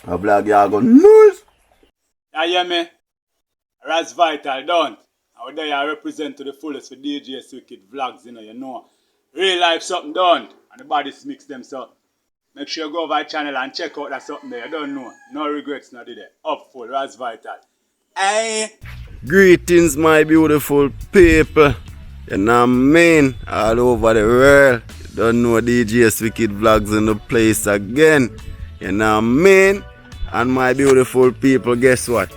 A vlog you go nice. You hear me? Raz Vital done. Out there I represent to the fullest for DJ SWICKED vlogs, you know. Real life something done. And the bodies mix them so. Make sure you go over our channel and check out that something there. You don't know. No regrets, not did it. Up full, Raz Vital. Hey! Greetings, my beautiful people. You know what I mean? All over the world. You don't know DJ SWICKED vlogs in the place again. You know what I mean? And my beautiful people, guess what?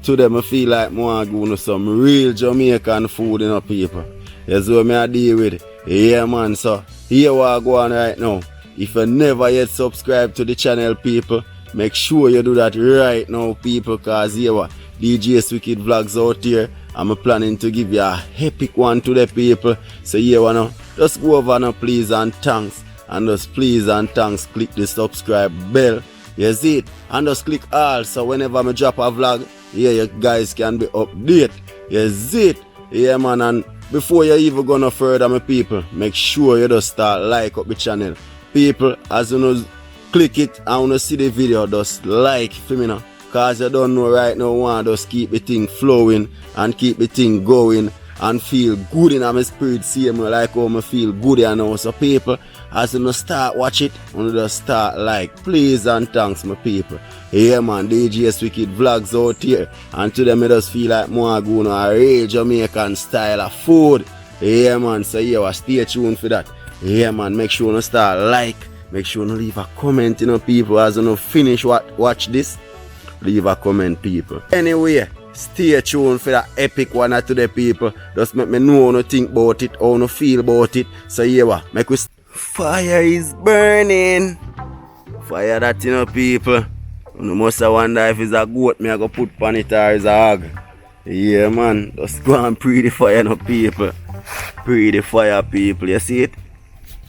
Today I feel like I want to go to some real Jamaican food, you know, people. That's what I deal with it. Yeah, man, so here what I go on right now. If you never yet subscribe to the channel, people, make sure you do that right now, people, because here what? DJ SWICKED vlogs out here. I'm planning to give you a epic one to the people. So here what now? Just go over now, please, and thanks. And just please and thanks, click the subscribe bell. You see it? And just click all, so whenever I drop a vlog, yeah, you guys can be updated. You see it? Yeah, man, and before you even go no further, my people, make sure you just start like up the channel. People, as you know, click it and you see the video, just like for me now. Because you don't know right now, want just keep the thing flowing and keep the thing going and feel good in my spirit, same like how I feel good you know. So people, as you start watch it, you just start like, please and thanks my people. Yeah man, DJ SWICKED vlogs out here. And today I just feel like more going on a real Jamaican style of food. Yeah man, so yeah, stay tuned for that. Yeah man, make sure you start like, make sure you leave a comment, you know, people, as you finish watch this. Leave a comment, people. Anyway, stay tuned for that epic one today, people. Just make me know how you think about it, how you feel about it. So yeah, what? Make we fire is burning. Fire that, you know, people. You must wonder if it's a goat me I go put on it or it's a hog. Yeah, man. Just go and pre the fire, no, people. Pre the fire, people. You see it?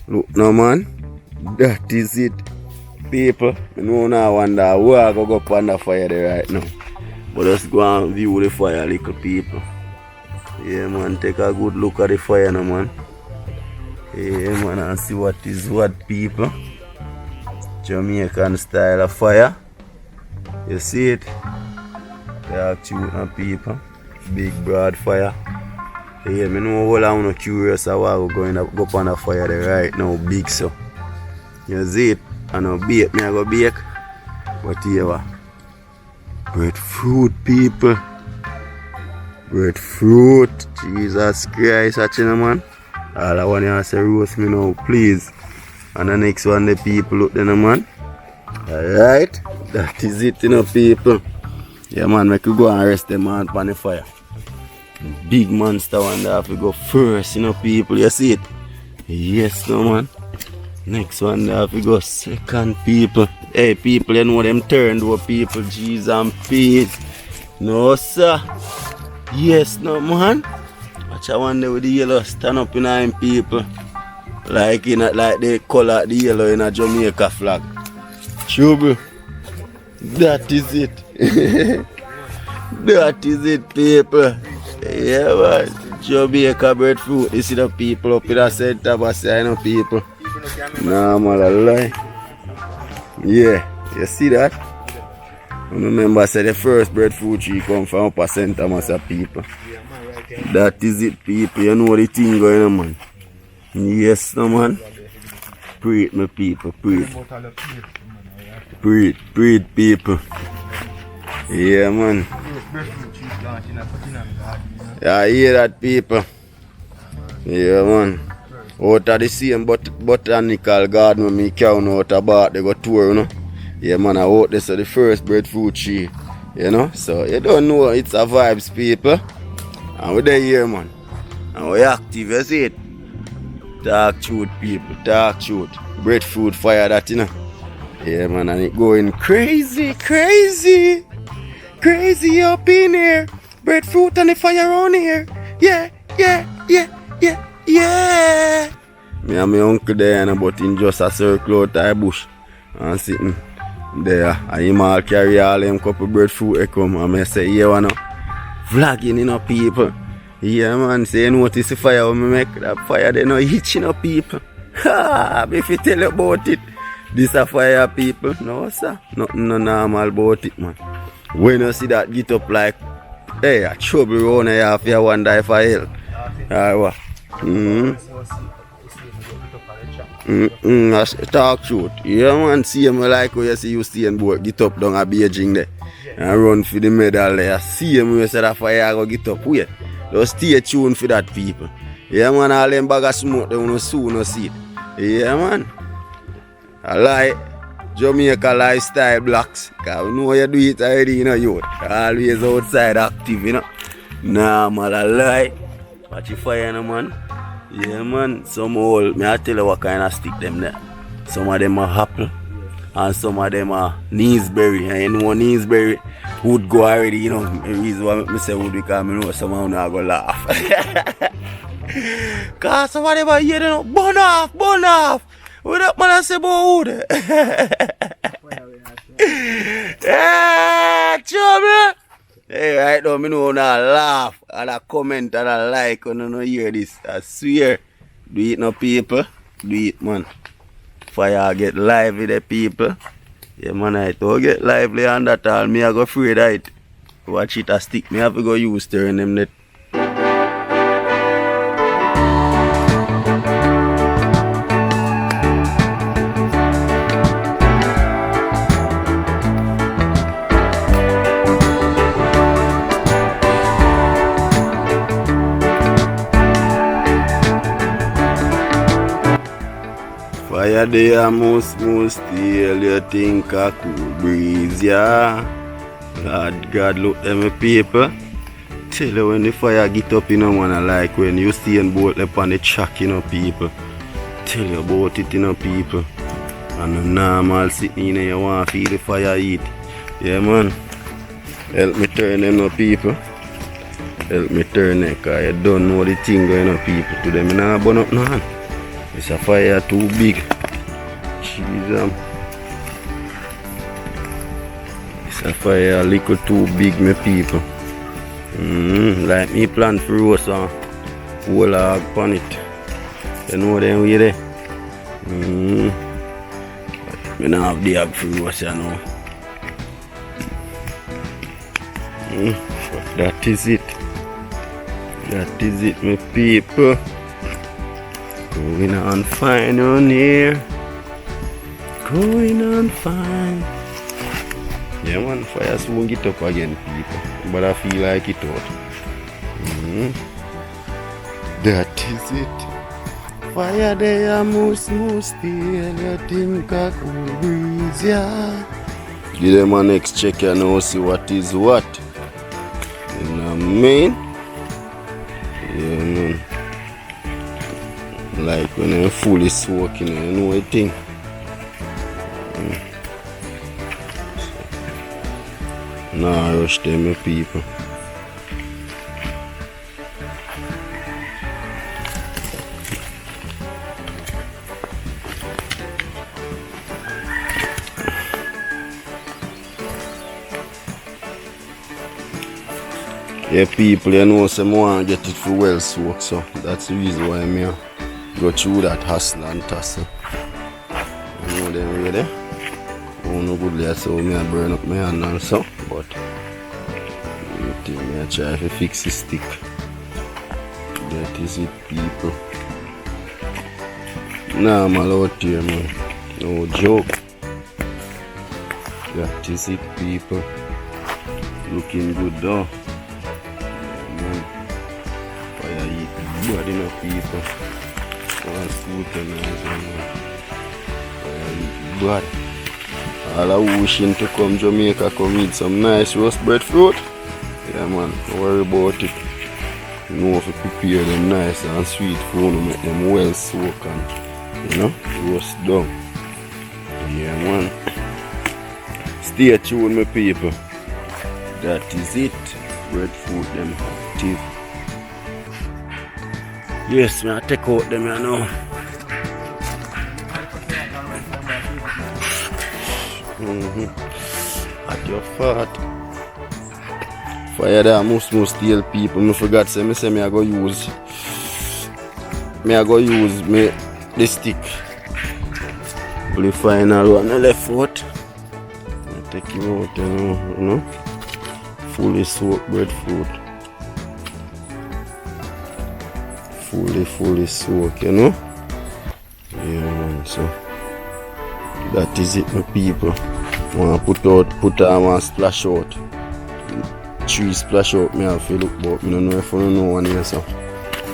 Look, no, man. That is it. People, I know now wonder where I go up on the fire there right now. But just go and view the fire, little people. Yeah, man, take a good look at the fire now, man. Yeah, man, and see what is what, people. Jamaican style of fire. You see it? Dark tune now, people. Big broad fire. Yeah, I know all I'm not curious about going up on the fire there right now, big so. You see it? I know bake, me I go bake. But here what? Breadfruit, people. Breadfruit. Jesus Christ, watching man. All I want you to say roast me now, please. And the next one, the people look there, man. Alright? That is it, you know, people. Yeah, man, make you go and rest them man on the fire. Big monster one that have to go first, you know, people. You see it? Yes, no, man. Next one, there we go second, people. Hey, people, you know them turned over, people. Jeez and peace. No, sir. Yes, no, man. Watch I one there with the yellow stand up in him, people. Like in like they color the yellow in a Jamaica flag. Trouble. That is it. That is it, people. Yeah, man. Jamaica breadfruit. You see the people up in the center, but say, you know, people. Nah, man, I lie. Yeah, you see that? I remember I said the first breadfruit tree come from upper center, massive people. That is it, people. You know the thing going on, man. Yes, no, man. Pray it, my people. Pray it. Pray it. Pray it, people. Yeah, man. Yeah, I hear that, people. Yeah, man. Out of the same botanical garden when me count out about they go tour, you know. Yeah, man, I out this is the first breadfruit tree, you know. So you don't know, it's a vibes, people. And we're there here, man. And we're active, you see it? Dark truth, people, dark truth. Breadfruit fire that, you know. Yeah, man, and it going crazy, crazy. Crazy up in here. Breadfruit and the fire on here. Yeah, yeah, yeah, yeah. Yeah! Me and my uncle there, but in just a circle out of the bush. And sitting there. And him all carry all them couple breadfruit they come. And I say, yeah, one vlogging, you know, people. Yeah, man, say, you notice the fire when me make that fire, they no itching up, people. Ha! If you tell you about it. This a fire, people? No, sir. Nothing no normal about it, man. When you see that get up like, hey, a trouble around here, if you wonder if I help. Alright, what? Talk truth. Yeah, man, see me like when you see you staying boat, get up down a Beijing there. And run for the medal there. See me when you say that fire go get up. Wait. Just stay tuned for that, people. Yeah, man, all them bag of smoke, they will soon see it. Yeah, man. I like Jamaica lifestyle blocks. Cause we know you do it already, you know, youth. Always outside active, you know. Nah, man, I lie. Watch your fire, you know, man. Yeah, man. Some old, me I tell you what kind of stick them there. Some of them are apple. And some of them are Neesberry. And you know Neesberry would go already, you know. The reason why I say wood because I know someone not going to laugh. Because some of them are here, you know, burn off. What that man say about wood? Yeah, trouble. Hey, right now, I know not laugh. And I comment and I like when I don't hear this. I swear. Do it no people. Do it, man. Fire get lively the people. Yeah, man, I don't get lively and that all. Me I go afraid of it. Watch it a stick. Me have to go use turn them net. Fire there most still, you think a cool breeze, yeah. God look at me people. Tell you when the fire get up, you know, man, I like when you stay in boat up on the track, you know, people. Tell you about it, you know, people. And the normal sitting in there, you want to feel the fire heat. Yeah, man. Help me turn them, you know, people. Help me turn them, because you don't know the thing going on, people. To them, you know, burn up no hand. It's a fire too big. Jesus. It's a fire a little too big, my people. Like me plant for roast and whole hog upon it. You know them way there? But I don't have the hog for roast, you know. But that is it. That is it, my people. Going on fine on here. Going on fine. Yeah, man, fire soon get up again, people. But I feel like it out. That is it. Fire there, most still. You think I could breeze, yeah. Give them a next check and now see what is what. You know what I mean? Yeah, man. Like when I'm fully soaking, you know what I think. Nah, rush them, my people. Yeah, people, you know, some want to get it for well soaked, so that's the reason why I'm here. Go through that hustle and tussle. You know them way there. Oh no good there, so me I burn up my hand and so. But I think I try to fix the stick. That is it, people. Normal out here, man. No joke. That is it, people. Looking good though. Man. Fire eat blood enough, people. One scooter nice, man. But all I wishing to come Jamaica, come eat some nice roast breadfruit. Yeah, man, don't worry about it. You know if you prepare them nice and sweet food, make them well soaked and, you know, roast down. Yeah, man. Stay tuned, my people. That is it. Breadfruit, them active. Yes, man, I take out them, you know. At your fat. Fire there, most steel people. I forgot say me I go use. Me I go use me the stick. The final one left out. I take him out, you know. Fully soaked breadfruit. Fully soaked, you know. Yeah, man, so that is it, my people. Wanna put on and splash out. 3 splash out, me have to look, but I don't know if you know one here, so.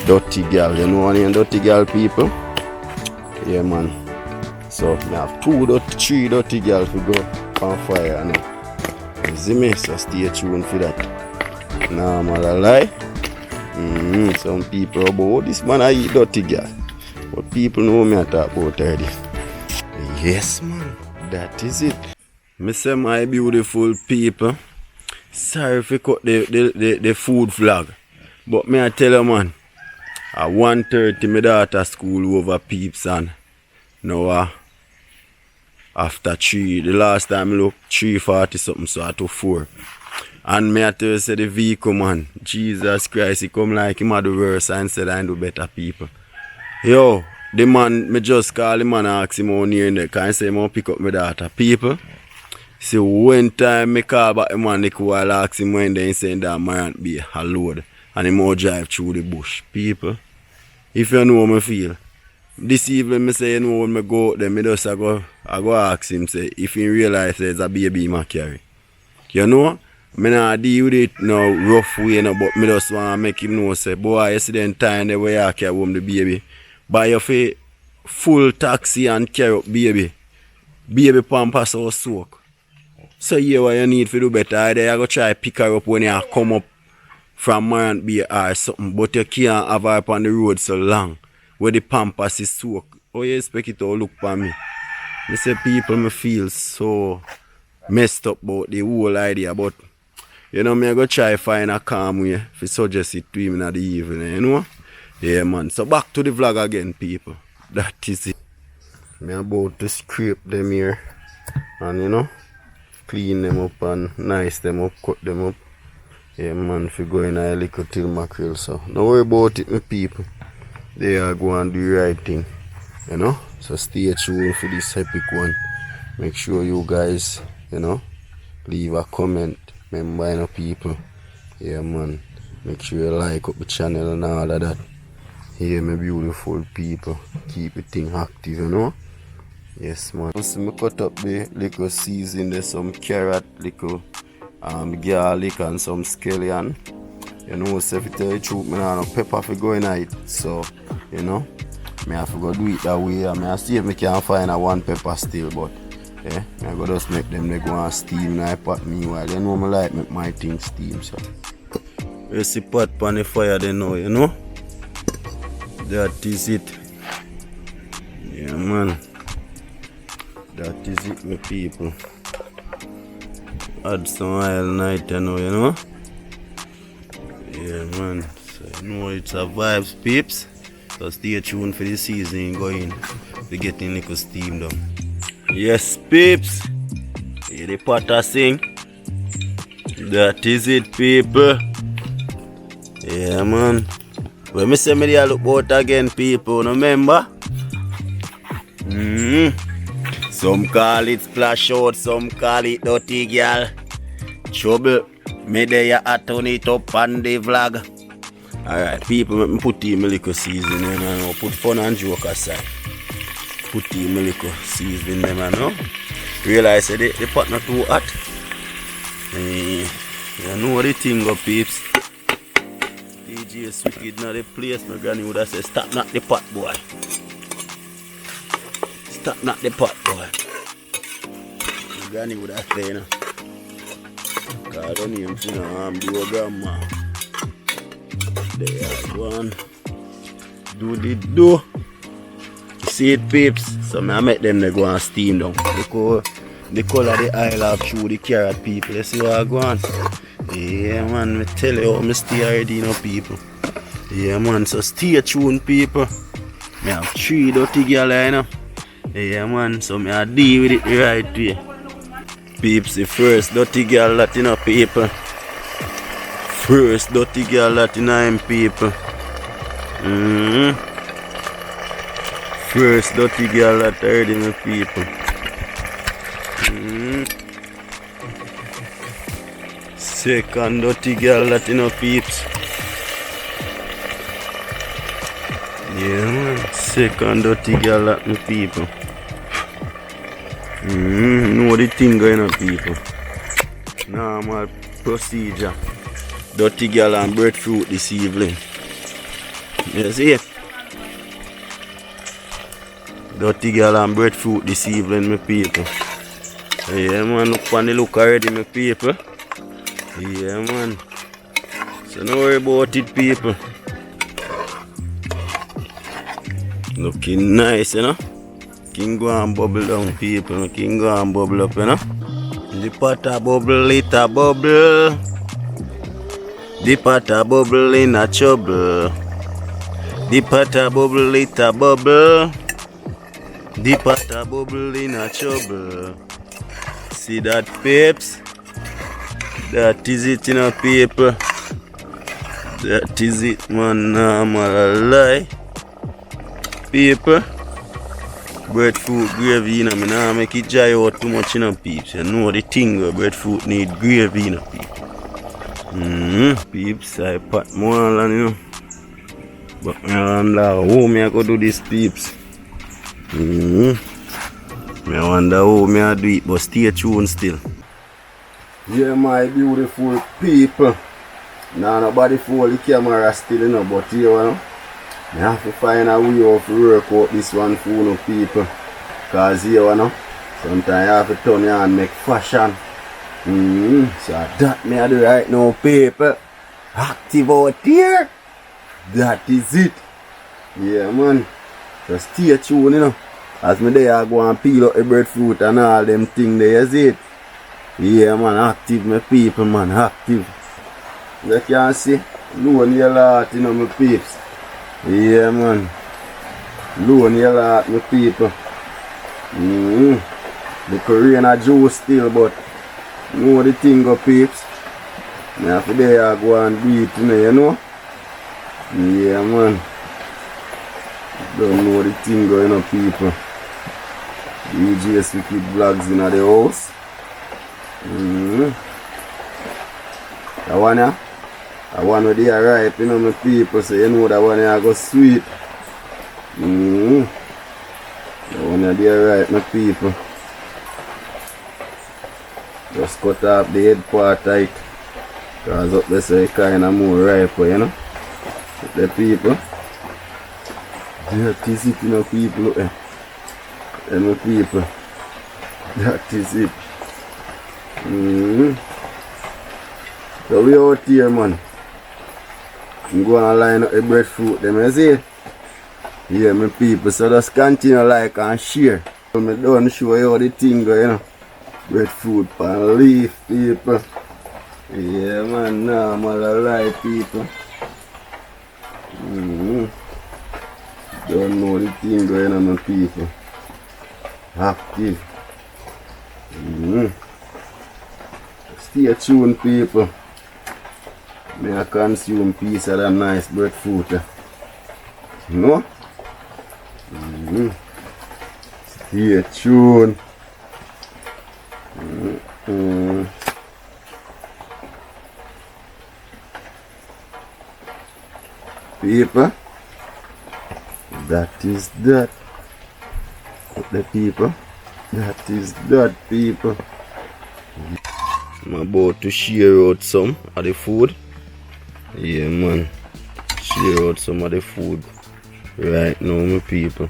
Dirty girl, you know one here, dirty girl people? Yeah, man. So, I have 3 dirty girls to go on fire now. You see me? So, stay tuned for that. Nah, man, I lie. Some people about this man, I eat dirty girl. But people know me I talk about already. Yes, man. That is it. Me say, my beautiful people, sorry if you cut the food vlog. But me I tell you, man, at 1:30 my daughter school over peeps and now after 3, the last time I look 3:40 something, so I took 4. And me I tell you, say the vehicle, man, Jesus Christ, he come like him at the worst and said I do better people. Yo, the man, me just call the man and ask him how near in there, can I say I pick up my daughter. People, see one time me call back the man, they could ask him when they saying that man be a load. And he more drive through the bush. People, if you know how I feel, this evening me say, you know, when I go out there, me just I go ask him, say, if he realize there's a baby in my carry. You know? I not deal with it no rough way, no, but me just want to make him know, say, boy, you see the time the way I carry home the baby. Buy your full taxi and carry up baby. Baby pampers or soak. So yeah, what you need to do better. Either you go try pick her up when you come up from Marant Bay or something, but you can't have her up on the road so long where the pampers is soaked. How you expect it to look for me? I say people me feel so messed up about the whole idea, but you know, me I go try find a calm way if suggest it to him in the evening, you know? Yeah, man. So back to the vlog again, people. That is it. Me about to scrape them here and, you know, clean them up and nice them up, cut them up. Yeah, man, if you go in a little till mackerel, so don't worry about it, my people. They are going to do the right thing, you know? So stay tuned for this epic one. Make sure you guys, you know, leave a comment. Remember, you know, people. Yeah, man. Make sure you like up the channel and all of that. Yeah, my beautiful people. Keep the thing active, you know? Yes, man. So I cut up the little season. There's some carrot, little garlic and some scallion. You know, so if you tell the truth, I don't have pepper for going at it. So, you know, I have to go do it that way. I mean, I see if I can find a 1 pepper still, but yeah, I go just make them they go and steam in the pot meanwhile. You know, I like make my thing steam, so. You see pot on the fire they know, you know? That is it. Yeah, man. That is it, my people. Add some oil night, you know? Yeah, man. So, you know, it's a vibes, peeps. So, stay tuned for the season going. We're getting little steam down. Yes, peeps. Hear the potter sing. That is it, people. Yeah, man. When me say me there look out again, people, remember? Some call it splash out, some call it dirty girl. Trouble. Me there I turn it up on the vlog. Alright, people, let me put in my little season in and put fun and joke aside. Put in my little season them and now. Realize that the pot not too hot. You know the thing go, peeps. DJ SWICKED in the place, my granny would have said, stop knock the pot, boy. Stop knock the pot, boy. My granny would have said, you know. Cause I don't even see no do a grandma. There, go on. Do the do. See it, peeps? So I make them they go and steam down. Because the color the oil have through the carrot, people. You see what I go on? Yeah, man, I tell you how I stay already, you know, people. Yeah, man, so stay tuned, people. I have 3 dirty girls, you know. Yeah, man, so I deal with it the right way. Peeps, the first dirty girl that, you know, people. First dirty girl that, you know, people. First dirty girl that heard my people. Second dirty girl that peeps. Yeah man, second dirty girl that my people. Know the thing going on people. Normal procedure. Dirty girl and breadfruit this evening. You see it? Dirty girl and breadfruit this evening, my people. Yeah man, look on the look already, my people. Yeah man. So don't worry about it, people. Looking nice, you know. King go and bubble down, people. King go and bubble up, you know. The pot a bubble, it a bubble. The pot a bubble in a trouble. The pot a bubble, it a bubble. The pot a bubble in a trouble. See that, peeps? That is it, you know, people. That is it, man. Normal lie. People. Breadfruit gravy, you know, I nah make it dry out too much, you know, peeps. You know the thing where breadfruit need gravy, you know, peeps. Peeps, I pot more than, you know. But I wonder how me I go do this, peeps. I wonder how me I do it, but stay tuned still. Yeah, my beautiful people. Now nobody follow the camera still, you know, but here, you know, I have to find a way how to work out this one for you people. Cause here, you know, sometimes I have to turn here and make fashion. So that me I do right now, people. Active out here. That is it. Yeah, man. So stay tuned, you know. As me there, I go and peel up the breadfruit and all them things there, you see it? Yeah, man, active, my people, man, active. You can see, loan your lot, you know, my peeps. Yeah, man. Loan your lot, my people. The Korean juice still, but you know the thing go, peeps. Now for there, I go and do it, you know. Yeah, man. Don't know the thing going on, people. DJ SWICKED vlogs in the house. That one here, that one with the ripe, you know, my people, so you know that one here go sweet. That one here the ripe, my people. Just cut off the head part tight. Cause up there so it kind of more ripe, you know. The people. That is it, you know, people. Look there. And my people. That is it. So we out here, man. I'm going to line up the breadfruit, them, you see? Yeah, my people. So just continue like and share. So I don't show you how the thing go, you know. Breadfruit pan leaf, people. Yeah, man. Normal alive, people. Don't know the thing going on, my people. Active. Stay tuned, people. May I consume piece of that nice breadfruit. You know? Stay tuned. People. That is that. The people. That is that, people. I'm about to share out some of the food. Yeah, man. Share out some of the food right now, my people.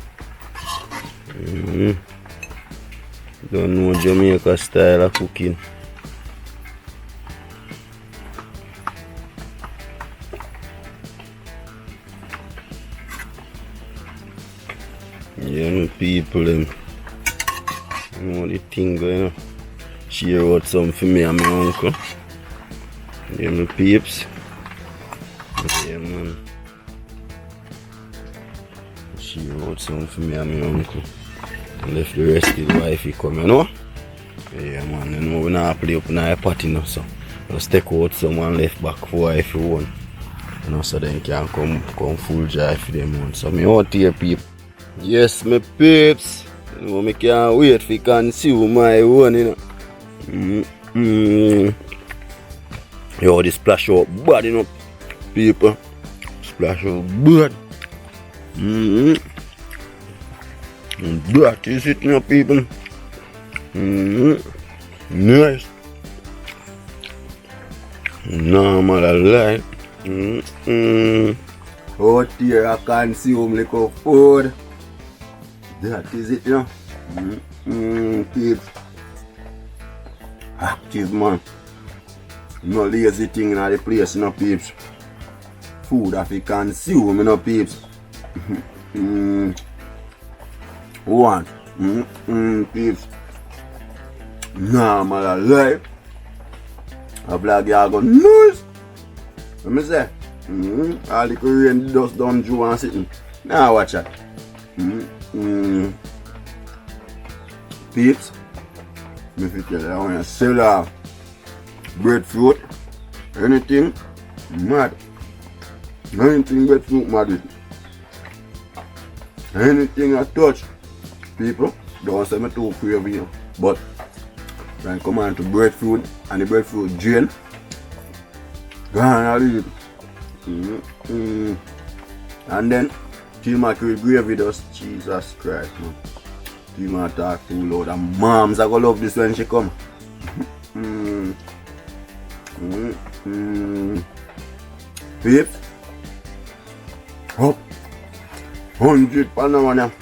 Don't know Jamaica style of cooking. Yeah, my people, them. You know the thing going on. Share out some for me and my uncle. Yeah, my peeps. Yeah, man. Share out some for me and my uncle. And left the rest of the wifey come, you know? Yeah, man. You know, we not play up in our party now, so just take out some and left back for wifey one. You know, so then can come full joy for them one. So me out here, people. Yes, my peeps. You know, I can't wait to consume my one, you know. Yo, this splash out bad, you know, people. Splash out bad. That is it, you know, people. Nice. Normal alive. Out here, I consume little food. That is it, you know. Peeps. Active, man. No lazy thing in the place, you know, peeps. Food that we consume, you know, peeps. One. Peeps. Normal alive. A vlog ya go nice. Let me say. All the Korean dust down Jew and sitting. Now watch that. Peeps. Me fit tell you, I want to sell breadfruit. Anything mad. Anything breadfruit mad. Anything I touch. People, don't say me too crazy, you know. But when I come on to breadfruit and the breadfruit drain, gone I leave. And then mackerel gravy does. Jesus Christ, man. Man talk too loud, and moms are gonna love this when she come. Peeps. Up 100 pounds on them.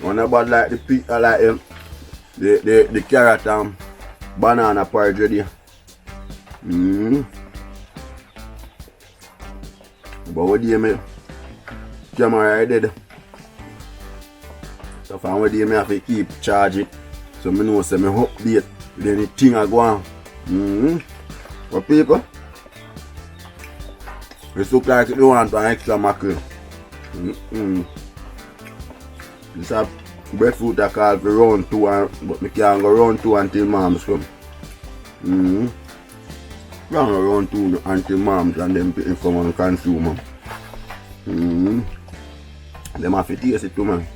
One about like the pig, like the carrot and banana porridge ready. But what do you mean? Camera dead. So from what do you mean, I have to keep charge it. So I know say me update with anything I go on. But people, it look like you want an extra mackerel. This a breadfruit I call for round 2, but I can't go round 2 until moms come. Round 2 until moms and then people come and consume them. Them have to taste it too, man.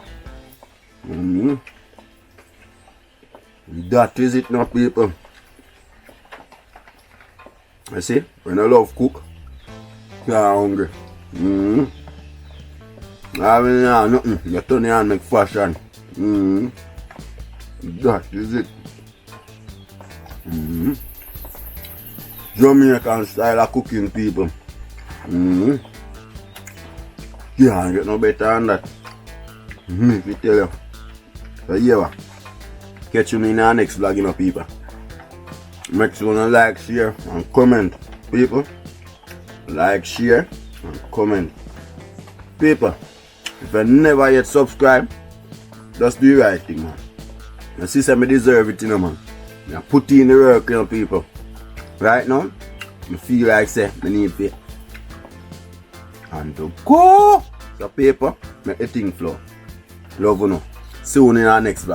That is it now, people. I see, when I love cook, you're hungry. I mean, nothing. You turn it and make fashion. That is it. Jamaican style of cooking, people. Can't get no better than that. If you tell you. So yeah, catch you in our next vlog, you know, people. Make sure you like, share, and comment, people. Like, share, and comment, people. If you never yet subscribe, just do the right thing, man. You see, I deserve it, you know, man. I put in the work, you know, people. Right now, I feel like say I need it. And to go. So, people, make the thing flow. Love you know. See you in our next vlog.